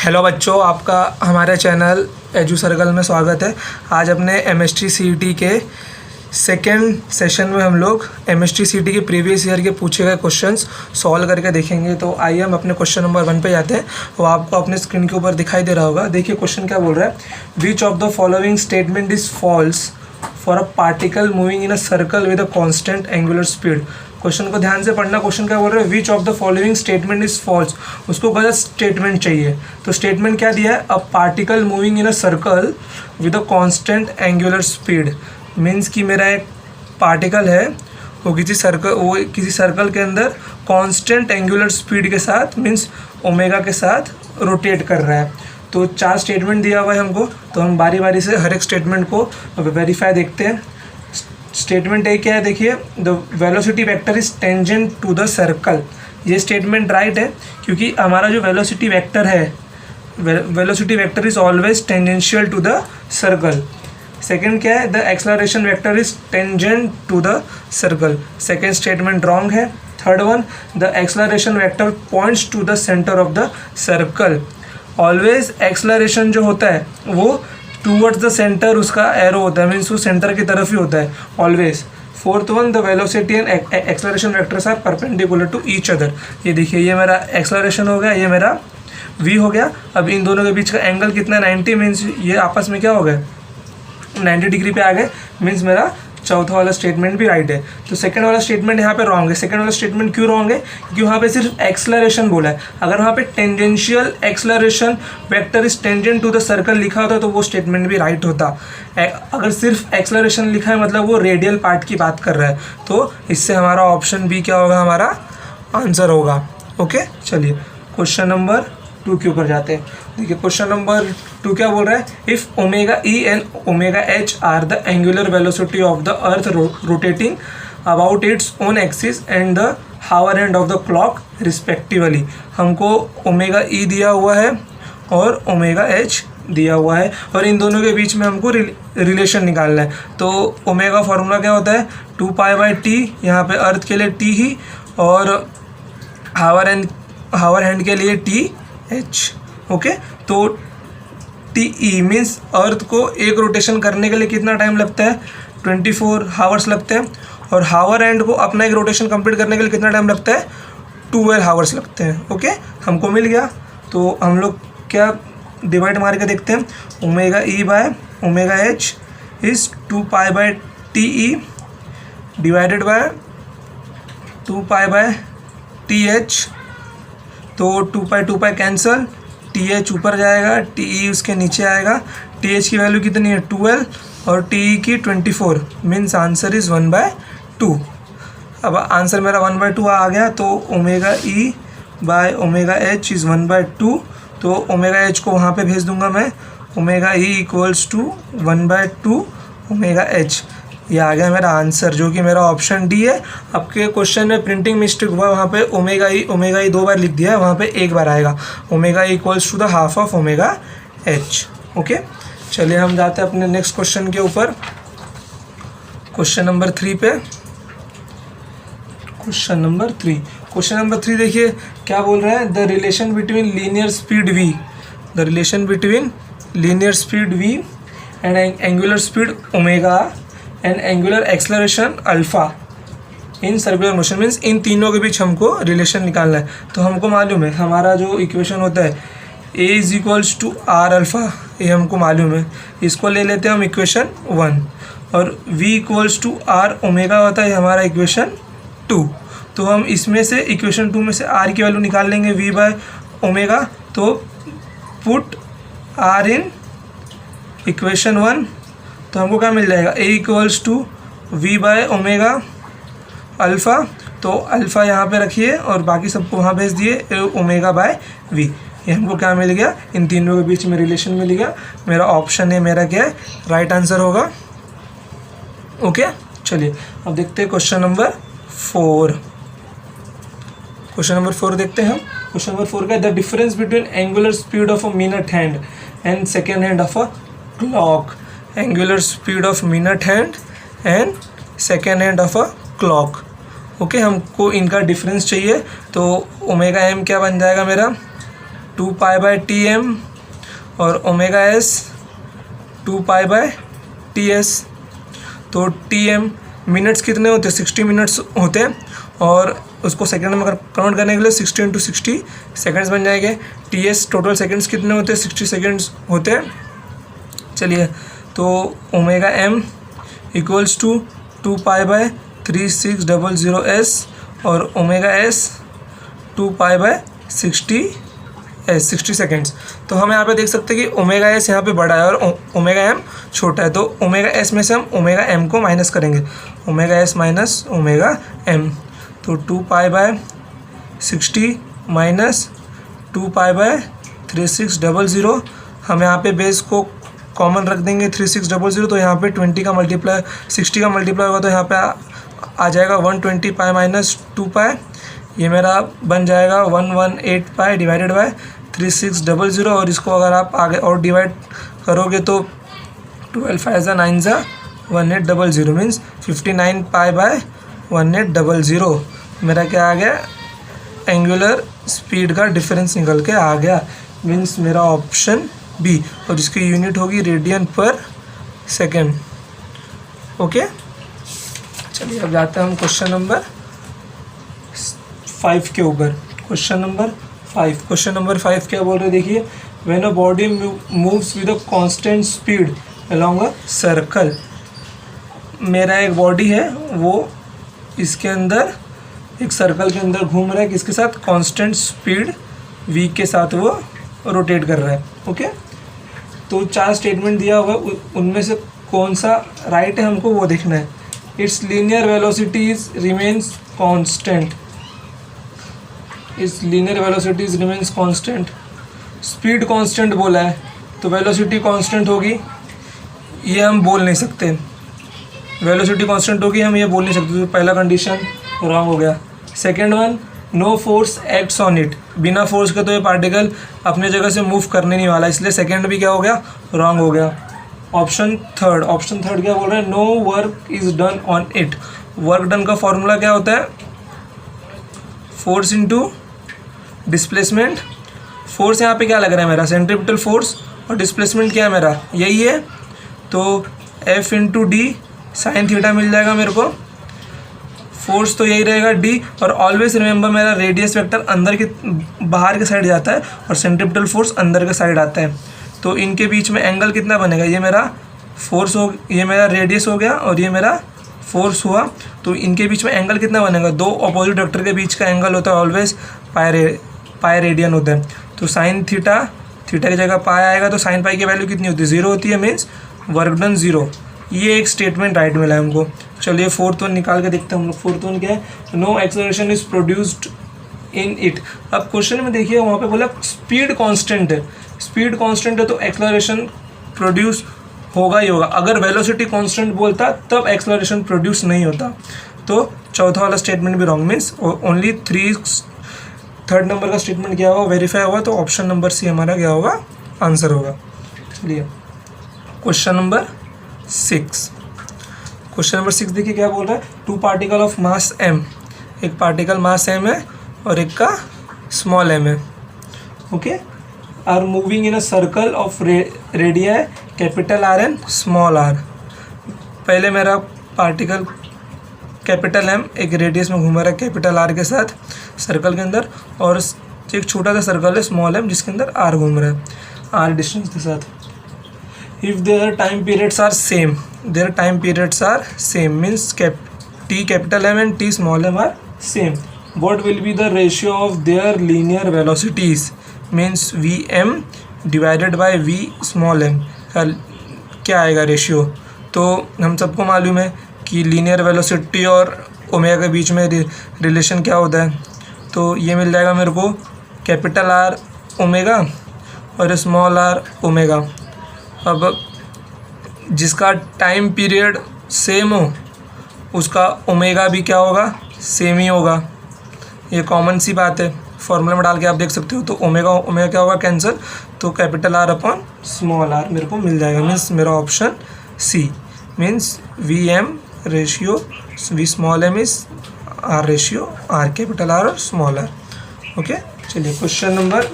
Hello बच्चों, आपका हमारे चैनल एजू सर्कल में स्वागत है। आज अपने एमएसटी सीईटी के सेकेंड सेशन में हम लोग एमएसटी सीईटी के प्रीवियस ईयर के पूछे गए क्वेश्चंस सॉल्व करके देखेंगे। तो आइए हम अपने क्वेश्चन नंबर 1 पे जाते हैं। वो आपको अपने स्क्रीन के ऊपर दिखाई दे रहा होगा। देखिए क्वेश्चन क्या बोल रहा है। Which of the following statement is false for a particle moving in a circle with a constant angular speed. Question को ध्यान से पढ़ना। क्वेश्चन क्या बोल रहा है, which of the following statement is false. उसको गलत स्टेटमेंट चाहिए। तो स्टेटमेंट क्या दिया है, a particle moving in a circle with a constant angular speed. Means कि मेरा एक पार्टिकल है, वो किसी सर्कल के अंदर कांस्टेंट एंगुलर स्पीड के साथ मीन्स ओमेगा के साथ रोटेट कर रहा है। तो 4 स्टेटमेंट दिया हुआ है हमको, तो हम बारी बारी से हर एक स्टेटमेंट को वेरीफाई देखते हैं। स्टेटमेंट ए क्या है, देखिए, the velocity vector is tangent to the circle. ये स्टेटमेंट राइट है क्योंकि हमारा जो वेलोसिटी वेक्टर है, velocity vector is always tangential to the circle. Second क्या है, the acceleration vector is tangent to the circle. Second statement wrong है। Third one, the acceleration vector points to the centre of the circle. Always acceleration जो होता है वो towards the centre उसका arrow होता है, मीन्स वो सेंटर की तरफ ही होता है always. Fourth one, the velocity and acceleration vectors are perpendicular to each other. ये देखिए, ये मेरा एक्सलरेशन हो गया, ये मेरा v हो गया। अब इन दोनों के बीच का एंगल कितना है, 90। मीन्स ये आपस में क्या हो गए, 90 डिग्री पे आ गए। मीन्स मेरा चौथा वाला स्टेटमेंट भी राइट है। तो सेकंड वाला स्टेटमेंट यहाँ पे रॉन्ग है। सेकंड वाला स्टेटमेंट क्यों रॉन्ग है, क्योंकि वहाँ पे सिर्फ एक्सलरेशन बोला है। अगर वहाँ पे tangential acceleration vector is tangent to the circle लिखा होता तो वो स्टेटमेंट भी राइट होता। अगर सिर्फ एक्सलरेशन लिखा है मतलब वो रेडियल पार्ट की बात कर रहा है, तो इससे हमारा ऑप्शन बी क्या होगा, हमारा आंसर होगा। ओके, चलिए क्वेश्चन नंबर 2 के ऊपर जाते हैं। देखिए क्वेश्चन नंबर 2 क्या बोल रहा है, if omega E and omega H are the angular velocity of the earth rotating about its own axis and the hour hand of the clock respectively. हमको ओमेगा ई दिया हुआ है और ओमेगा एच दिया हुआ है और इन दोनों के बीच में हमको रिलेशन निकालना है। तो ओमेगा फार्मूला क्या होता है, 2π/t, यहाँ पे अर्थ के लिए t ही, और हावर हैंड के लिए TH। ओके, तो TE मीन्स अर्थ को एक रोटेशन करने के लिए कितना टाइम लगता है, 24 हावर्स लगते हैं, और हावर एंड को अपना एक रोटेशन कंप्लीट करने के लिए कितना टाइम लगता है, 12 हावर्स लगते हैं। ओके, हमको मिल गया। तो हम लोग क्या डिवाइड मार के देखते हैं, omega E by omega H is 2π/TE divided by 2π/TH। तो 2π कैंसल, TH ऊपर जाएगा, TE उसके नीचे आएगा। TH की वैल्यू कितनी है, 12, और TE की 24। Means answer is 1/2। अब आंसर मेरा 1/2 आ गया। तो omega E by omega H is 1/2। तो ओमेगा एच को वहाँ पे भेज दूंगा मैं, omega E equals to 1/2 omega H. ये आ गया मेरा आंसर, जो कि मेरा ऑप्शन डी है। आपके क्वेश्चन में प्रिंटिंग मिस्टेक हुआ, वहाँ पे ओमेगा ई 2 बार लिख दिया है, वहाँ पे 1 बार आएगा। Omega E equals to the half of omega H. Okay, चलिए हम जाते हैं अपने नेक्स्ट क्वेश्चन के ऊपर, क्वेश्चन नंबर 3 पे। क्वेश्चन नंबर 3 देखिए क्या बोल रहा है, the relation between linear speed v, the relation between linear speed v and angular speed omega and angular acceleration alpha in circular motion. Means in तीनों के बीच हमको रिलेशन निकालना है। तो हमको मालूम है हमारा जो इक्वेशन होता है A is equals to r alpha, ये हमको मालूम है। इसको ले लेते हैं हम इक्वेशन 1, और V equals to r omega होता है हमारा इक्वेशन 2। तो हम इसमें से इक्वेशन 2 में से R की वैल्यू निकाल लेंगे, V बाय ओमेगा। तो पुट R इन इक्वेशन 1, तो हमको क्या मिल जाएगा, A equals to V by omega alpha. तो अल्फ़ा यहाँ पे रखिए और बाकी सबको वहाँ भेज दिए, ओमेगा बाय V। ये हमको क्या मिल गया, इन तीनों के बीच में रिलेशन मिल गया। मेरा ऑप्शन है, मेरा क्या है, राइट आंसर होगा। ओके, चलिए अब देखते हैं क्वेश्चन नंबर 4। क्वेश्चन नंबर 4 देखते हैं हम। क्वेश्चन नंबर 4 का, the difference between angular speed of a minute hand and second hand of a clock. Angular speed of minute hand and second hand of a clock. Okay, हमको इनका difference चाहिए। तो omega M क्या बन जाएगा मेरा, 2 pi bye T M और omega S 2 pi bye T S. तो टी एम मिनट्स कितने होते हैं, 60 मिनट्स होते हैं, और उसको सेकंड में कन्वर्ट करने के लिए 60 × 60 सेकंड्स बन जाएंगे। टी एस टोटल सेकंड्स कितने होते हैं, 60 सेकंड्स होते हैं। चलिए, तो omega M equals to 2 pi by 3600 S और omega S 2 pi by 60 seconds. तो हम यहाँ पे देख सकते हैं कि ओमेगा एस यहाँ पे बड़ा है और ओमेगा एम छोटा है, तो ओमेगा एस में से हम ओमेगा एम को माइनस करेंगे, omega S minus omega M. तो 2 pi by 60 minus 2 pi by 3600, हम यहाँ पे बेस को कॉमन रख देंगे 3600, तो यहाँ पे 20 का मल्टीप्लाई 60 का मल्टीप्लाई होगा तो यहाँ पे आ जाएगा 120 पाई माइनस 2 पाई, ये मेरा बन जाएगा 118 पाई डिवाइडेड बाय 3600। और इसको अगर आप आगे और डिवाइड करोगे तो 12 5 9 1800 मीन्स 59 पाई बाय 1800। मेरा क्या आ गया, एंगुलर स्पीड का डिफरेंस निकल के आ गया, मीन्स मेरा ऑप्शन बी, और इसकी यूनिट होगी रेडियन पर सेकेंड। ओके, चलिए अब जाते हैं हम क्वेश्चन नंबर 5 के ऊपर। क्वेश्चन नंबर 5 क्या बोल रहे हैं, देखिए, when a body moves with a constant speed along a circle. मेरा एक बॉडी है, वो इसके अंदर एक सर्कल के अंदर घूम रहा है, किसके साथ, कांस्टेंट स्पीड v के साथ वो रोटेट कर रहा है। ओके, तो 4 स्टेटमेंट दिया हुआ, उनमें से कौन सा राइट है हमको वो देखना है। It's linear velocities remains constant, it's linear velocities remains constant. Speed constant बोला है तो वेलोसिटी कांस्टेंट होगी, ये हम बोल नहीं सकते, वेलोसिटी कांस्टेंट होगी, हम ये बोल नहीं सकते, तो पहला कंडीशन रॉन्ग हो गया। Second one, no force acts on it, बिना फोर्स के तो ये पार्टिकल अपने जगह से मूव करने नहीं वाला, इसलिए सेकेंड भी क्या हो गया, रॉन्ग हो गया। ऑप्शन थर्ड क्या बोल रहे हैं, no work is done on it. Work done का फॉर्मूला क्या होता है, फोर्स इंटू डिस्प्लेसमेंट। फोर्स यहाँ पे क्या लग रहा है मेरा, सेंट्रीपिटल फोर्स, और डिस्प्लेसमेंट क्या है मेरा, यही है, तो F into D sine theta मिल जाएगा मेरे को। फोर्स तो यही रहेगा d, और ऑलवेज रिमेंबर मेरा रेडियस वेक्टर अंदर के बाहर के साइड जाता है और सेंट्रीपिटल फोर्स अंदर के साइड आता है, तो इनके बीच में एंगल कितना बनेगा, ये मेरा फोर्स हो, ये मेरा रेडियस हो गया और ये मेरा फोर्स हुआ, तो इनके बीच में एंगल कितना बनेगा, 2 अपोजिट वेक्टर के बीच का एंगल होता है ऑलवेज पाई रेडियन होता है, तो साइन थीटा की जगह पाई आएगा, तो साइन पाई की वैल्यू कितनी होती है, 0 होती है, मीन्स वर्क डन 0। ये एक स्टेटमेंट राइट मिला है हमको। चलिए फोर्थ वन निकाल के देखते हैं हम लोग। फोर्थ वन क्या है, no acceleration is produced in it. अब क्वेश्चन में देखिए वहाँ पे बोला स्पीड कांस्टेंट है, स्पीड कांस्टेंट है तो एक्सेलरेशन प्रोड्यूस होगा ही होगा। अगर वेलोसिटी कांस्टेंट बोलता तब एक्सेलरेशन प्रोड्यूस नहीं होता, तो चौथा वाला स्टेटमेंट भी wrong, means only third number का स्टेटमेंट क्या होगा, वेरीफाई होगा, तो ऑप्शन नंबर सी हमारा क्या होगा, आंसर होगा। चलिए क्वेश्चन नंबर 6। क्वेश्चन नंबर 6 देखिए क्या बोल रहा है, 2 पार्टिकल ऑफ मास m, एक पार्टिकल मास m है और एक का स्मॉल m है, okay, are moving in a circle of radia capital R and small r। पहले मेरा पार्टिकल कैपिटल M एक रेडियस में घूम रहा है कैपिटल R के साथ सर्कल के अंदर, और एक छोटा सा सर्कल है स्मॉल m जिसके अंदर R घूम रहा है R डिस्टेंस के साथ। If their time periods are same, their time periods are same means T capital M and T small m are same, what will be the ratio of their linear velocities means Vm divided by V small m, क्या आएगा ratio. तो हम सबको मालूम है कि linear velocity और omega के बीच में रिलेशन क्या होता है, तो ये मिल जाएगा मेरे को कैपिटल R ओमेगा और स्मॉल r ओमेगा। अब जिसका टाइम पीरियड सेम हो उसका ओमेगा भी क्या होगा, सेम ही होगा, ये कॉमन सी बात है, फॉर्मूला में डाल के आप देख सकते हो। तो ओमेगा क्या होगा, कैंसिल, तो capital R upon small r मेरे को मिल जाएगा, मीन्स मेरा option C, means Vm ratio V small m is R ratio R capital R और स्मॉल r। ओके, चलिए क्वेश्चन नंबर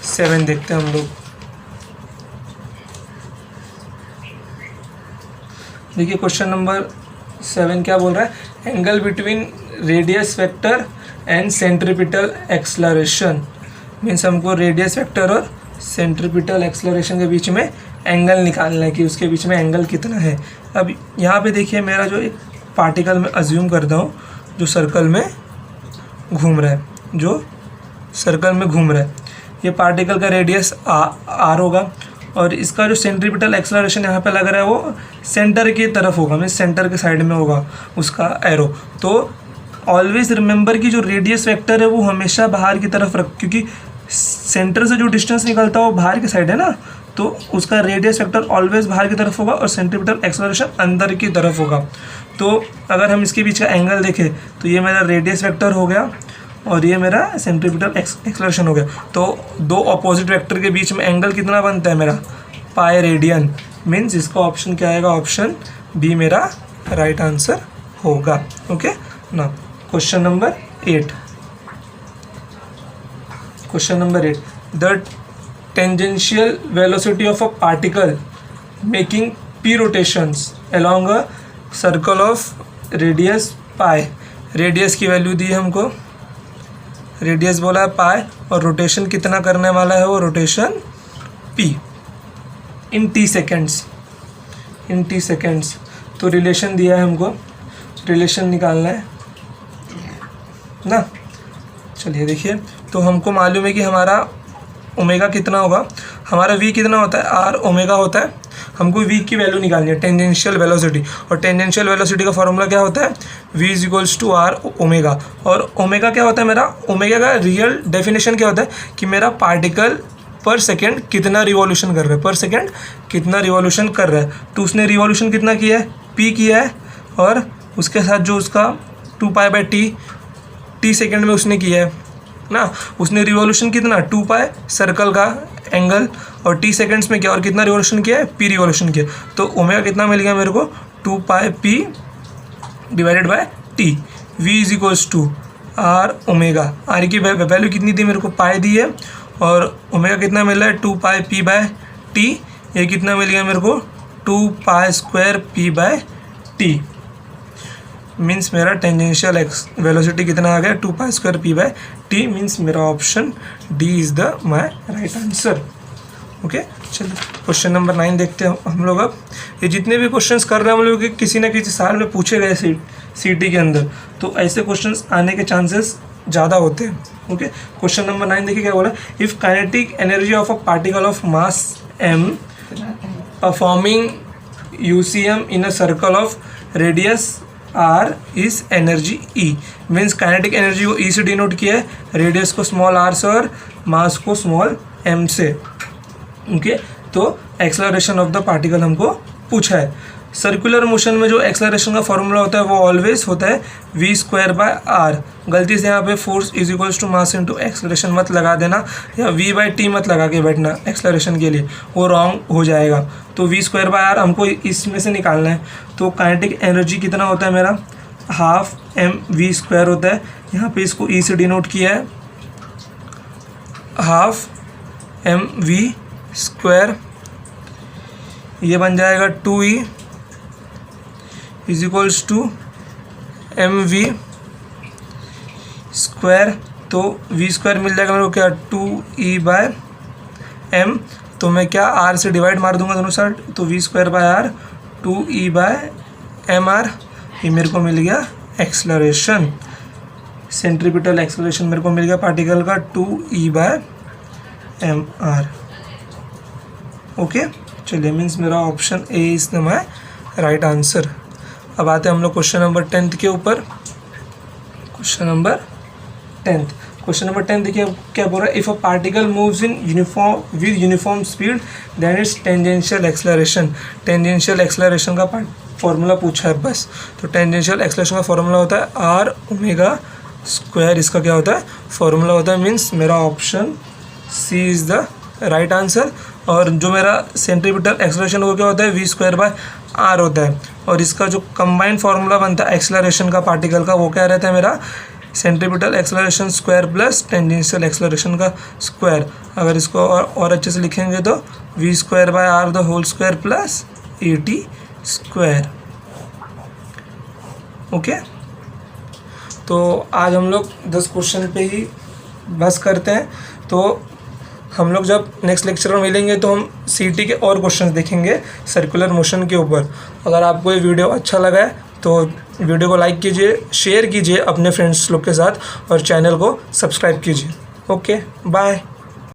7 देखते हैं हम लोग। देखिए क्वेश्चन नंबर 7 क्या बोल रहा है, angle between radius vector and centripetal acceleration. Means हमको रेडियस वेक्टर और सेंट्रीपिटल एक्सलरेशन के बीच में एंगल निकालना है कि उसके बीच में एंगल कितना है। अब यहाँ पे देखिए मेरा जो एक पार्टिकल मैं अज्यूम करता हूँ जो सर्कल में घूम रहा है, जो सर्कल में घूम रहा है, ये पार्टिकल का रेडियस आर होगा और इसका जो सेंट्रीपिटल एक्सलरेशन यहाँ पे लग रहा है वो सेंटर की तरफ होगा, मीन्स सेंटर के साइड में होगा उसका एरो। तो ऑलवेज रिमेंबर कि जो रेडियस वेक्टर है वो हमेशा बाहर की तरफ रख, क्योंकि सेंटर से जो डिस्टेंस निकलता है वो बाहर की साइड है ना, तो उसका रेडियस वेक्टर ऑलवेज बाहर की तरफ होगा और सेंट्रीपिटल एक्सलरेशन अंदर की तरफ होगा। तो अगर हम इसके बीच का एंगल देखें तो ये मेरा रेडियस वेक्टर हो गया और ये मेरा सेंट्रीपिटल एक्सलरेशन हो गया। तो दो अपोजिट वेक्टर के बीच में एंगल कितना बनता है मेरा, पाई रेडियन। मीन्स इसका ऑप्शन क्या आएगा, ऑप्शन बी मेरा राइट आंसर होगा। ओके ना, question number 8। Question number 8, the tangential velocity of a particle making p rotations along a circle of radius pi. Radius की वैल्यू दी है हमको, रेडियस बोला है पाई और रोटेशन कितना करने वाला है वो रोटेशन p इन t सेकेंड्स, इन t सेकेंड्स। तो रिलेशन दिया है हमको, रिलेशन निकालना है ना। चलिए देखिए, तो हमको मालूम है कि हमारा ओमेगा कितना होगा, हमारा v कितना होता है, r ओमेगा होता है। हमको v की वैल्यू निकालनी है, टेंजेंशियल वेलोसिटी, और टेंजेंशियल वेलोसिटी का फॉर्मूला क्या होता है, v is equals to r omega. और ओमेगा क्या होता है मेरा, ओमेगा का रियल डेफिनेशन क्या होता है कि मेरा पार्टिकल पर सेकेंड कितना रिवॉल्यूशन कर रहा है, पर सेकेंड कितना रिवॉल्यूशन कर रहा है। तो उसने रिवॉल्यूशन कितना किया है, p किया है, और उसके साथ जो उसका 2π/t t सेकेंड में उसने किया है ना, उसने रिवॉल्यूशन कितना 2π सर्कल का एंगल, और t सेकेंड्स में क्या और कितना रिवॉल्यूशन किया है, p रिवॉल्यूशन किया। तो ओमेगा कितना मिल गया मेरे को, 2πp divided by t। v is equals to r omega, r की वैल्यू कितनी थी मेरे को, पाई दी है, और ओमेगा कितना मिल रहा है 2πp/t। ये कितना मिल गया मेरे को, 2π²p/t। मीन्स मेरा टेंजेंशियल वेलोसिटी कितना आ गया, 2π²p/t। मीन्स मेरा option D is the my right answer. Okay, चलिए क्वेश्चन नंबर 9 देखते हैं हम लोग। अब ये जितने भी क्वेश्चंस कर रहे हैं हम लोग किसी न किसी साल में पूछे गए सीटी के अंदर, तो ऐसे क्वेश्चंस आने के चांसेस ज़्यादा होते हैं। ओके, क्वेश्चन नंबर 9 देखिए क्या बोला, if kinetic energy of a particle of mass m performing UCM in a circle of radius r is energy E। Means kinetic energy को E से डिनोट किया है, रेडियस को स्मॉल r से और मास को स्मॉल m से। ओके, तो एक्सेलरेशन ऑफ द पार्टिकल हमको पूछा है। सर्कुलर मोशन में जो एक्सेलरेशन का फॉर्मूला होता है वो ऑलवेज होता है v²/r। गलती से यहाँ पे force is equals to mass into acceleration मत लगा देना, या v/t मत लगा के बैठना एक्सेलरेशन के लिए, वो रॉन्ग हो जाएगा। तो v²/r हमको इसमें से निकालना है। तो काइनेटिक एनर्जी कितना होता है मेरा, हाफ mv² होता है। यहाँ पे इसको e से डिनोट किया है, हाफ mv², ये बन जाएगा 2e is equals to mv²। तो v² मिल जाएगा मेरे को क्या, 2e/m। तो मैं क्या r से डिवाइड मार दूंगा दोनों साइड, तो v²/r 2e/mr। ये मेरे को मिल गया एक्सलरेशन, सेंट्रीपिटल एक्सलरेशन मेरे को मिल गया पार्टिकल का 2e/mr। ओके, चलिए, मीन्स मेरा option A is the my right answer. अब आते हैं हम लोग क्वेश्चन नंबर 10 के ऊपर। क्वेश्चन नंबर 10 देखिए क्या बोल रहा है, if a particle moves in uniform speed then its tangential acceleration. Tangential acceleration का फॉर्मूला पूछा है बस। तो टेंजेंशियल एक्सलरेशन का फॉर्मूला होता है r ओमेगा², इसका क्या होता है फॉर्मूला होता है। मीन्स मेरा option C is the right answer. और जो मेरा सेंट्रीपिटल एक्सलरेशन वो क्या होता है, v²/r होता है। और इसका जो कंबाइंड फार्मूला बनता है एक्सलरेशन का पार्टिकल का, वो क्या रहता है मेरा, centripetal acceleration square plus tangential acceleration का स्क्वायर। अगर इसको और अच्छे से लिखेंगे तो V square by R the whole square plus A T square. Okay, तो आज हम लोग 10 क्वेश्चन पे ही बस करते हैं। तो हम लोग जब नेक्स्ट लेक्चर में मिलेंगे तो हम सीटी के और क्वेश्चंस देखेंगे सर्कुलर मोशन के ऊपर। अगर आपको ये वीडियो अच्छा लगा है तो वीडियो को लाइक कीजिए, शेयर कीजिए अपने फ्रेंड्स लोग के साथ और चैनल को सब्सक्राइब कीजिए। Okay, bye.